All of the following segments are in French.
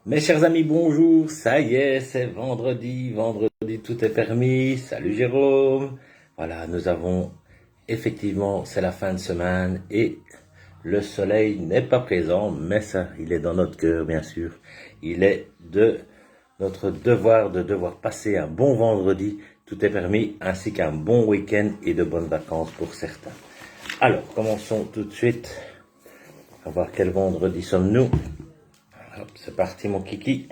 Mes chers amis, bonjour, ça y est, c'est vendredi, tout est permis, salut Jérôme. Voilà, nous avons, effectivement, c'est la fin de semaine et le soleil n'est pas présent, mais ça, il est dans notre cœur, bien sûr. Il est de notre devoir de devoir passer un bon vendredi, tout est permis, ainsi qu'un bon week-end et de bonnes vacances pour certains. Alors, commençons tout de suite. On va voir quel vendredi sommes-nous. C'est parti mon kiki.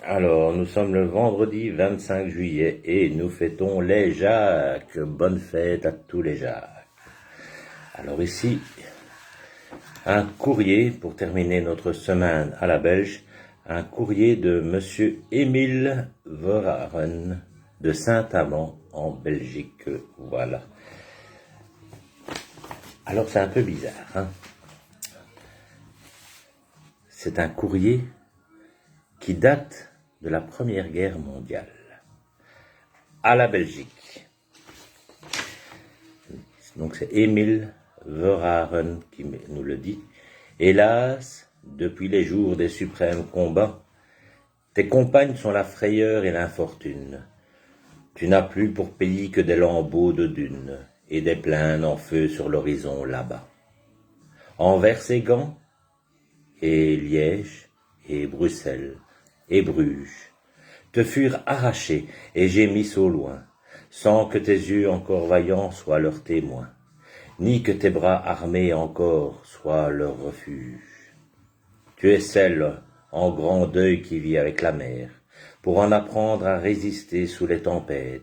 Alors, nous sommes le vendredi 25 juillet et nous fêtons les Jacques. Bonne fête à tous les Jacques. Alors ici, un courrier pour terminer notre semaine à la Belge. Un courrier de Monsieur Émile Verhaeren de Saint-Amand en Belgique. Voilà. Alors c'est un peu bizarre, hein. C'est un courrier qui date de la Première Guerre mondiale, à la Belgique. Donc c'est Émile Verhaeren qui nous le dit. Hélas, depuis les jours des suprêmes combats, tes compagnes sont la frayeur et l'infortune. Tu n'as plus pour pays que des lambeaux de dunes et des plaines en feu sur l'horizon là-bas. Anvers et Gand, et Liège, et Bruxelles, et Bruges, te furent arrachés et gémissent au loin, sans que tes yeux encore vaillants soient leurs témoins, ni que tes bras armés encore soient leur refuge. Tu es celle en grand deuil qui vit avec la mer, pour en apprendre à résister sous les tempêtes.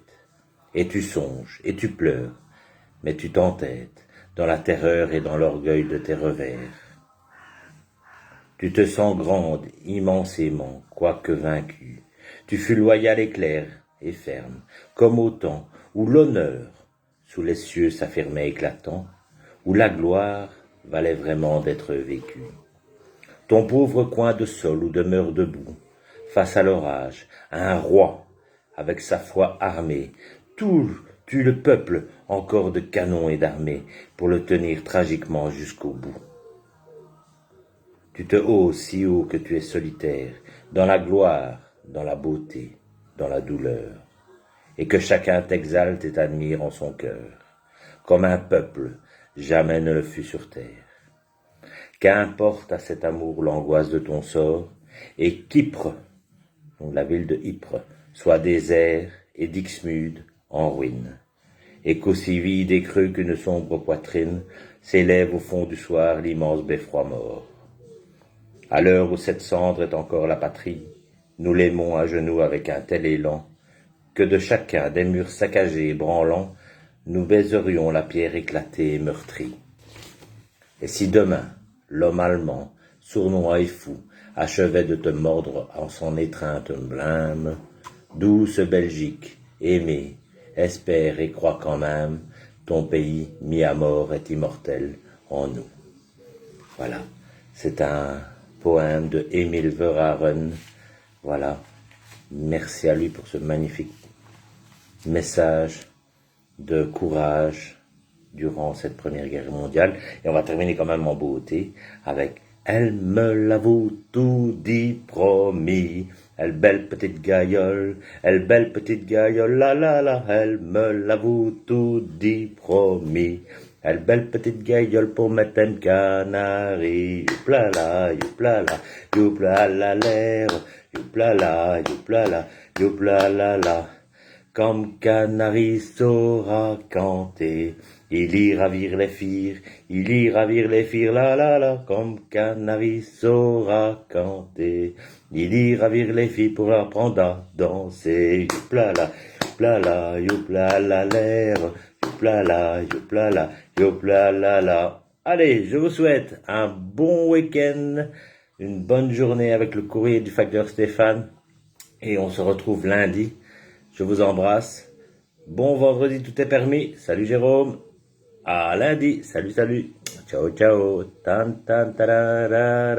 Et tu songes, et tu pleures, mais tu t'entêtes dans la terreur et dans l'orgueil de tes revers. Tu te sens grande immensément, quoique vaincue. Tu fus loyale et claire et ferme, comme au temps où l'honneur sous les cieux s'affirmait éclatant, où la gloire valait vraiment d'être vécue. Ton pauvre coin de sol où demeure debout, face à l'orage, un roi, avec sa foi armée, tue le peuple encore de canons et d'armées, pour le tenir tragiquement jusqu'au bout. Tu te hausses si haut que tu es solitaire, dans la gloire, dans la beauté, dans la douleur, et que chacun t'exalte et t'admire en son cœur, comme un peuple jamais ne le fut sur terre. Qu'importe à cet amour l'angoisse de ton sort, et qu'Ypres, donc la ville de Ypres, soit désert et Dixmude en ruine, et qu'aussi vide et creux qu'une sombre poitrine s'élève au fond du soir l'immense beffroi mort. À l'heure où cette cendre est encore la patrie, nous l'aimons à genoux avec un tel élan, que de chacun des murs saccagés et branlants, nous baiserions la pierre éclatée et meurtrie. Et si demain, l'homme allemand, sournois et fou, achevait de te mordre en son étreinte blême, douce Belgique, aimée, espère et crois quand même, ton pays mis à mort est immortel en nous. Voilà, c'est un poème de Émile Verhaeren. Voilà, merci à lui pour ce magnifique message de courage durant cette Première Guerre mondiale. Et on va terminer quand même en beauté avec « Elle me l'avoue tout dit promis, elle belle petite gaillole, elle belle petite gaillole, la la la, elle me l'avoue tout dit promis. Elle belle petite gaillole pour mettre un canari, youplala, youplala, youplala l'air, youplala, youplala, youplala la. Comme canari saura canter, il y ravir les filles, il y ravir les filles, la la la. Comme canari saura canter, il y ravir les filles pour apprendre à danser, youplala, youplala, youplala l'air, youplala, youplala, youplala la. Allez, je vous souhaite un bon week-end, une bonne journée avec le courrier du facteur Stéphane, et on se retrouve lundi. Je vous embrasse. Bon vendredi, tout est permis. Salut Jérôme. À lundi. Salut, salut. Ciao, ciao. Tan, tan, tararara.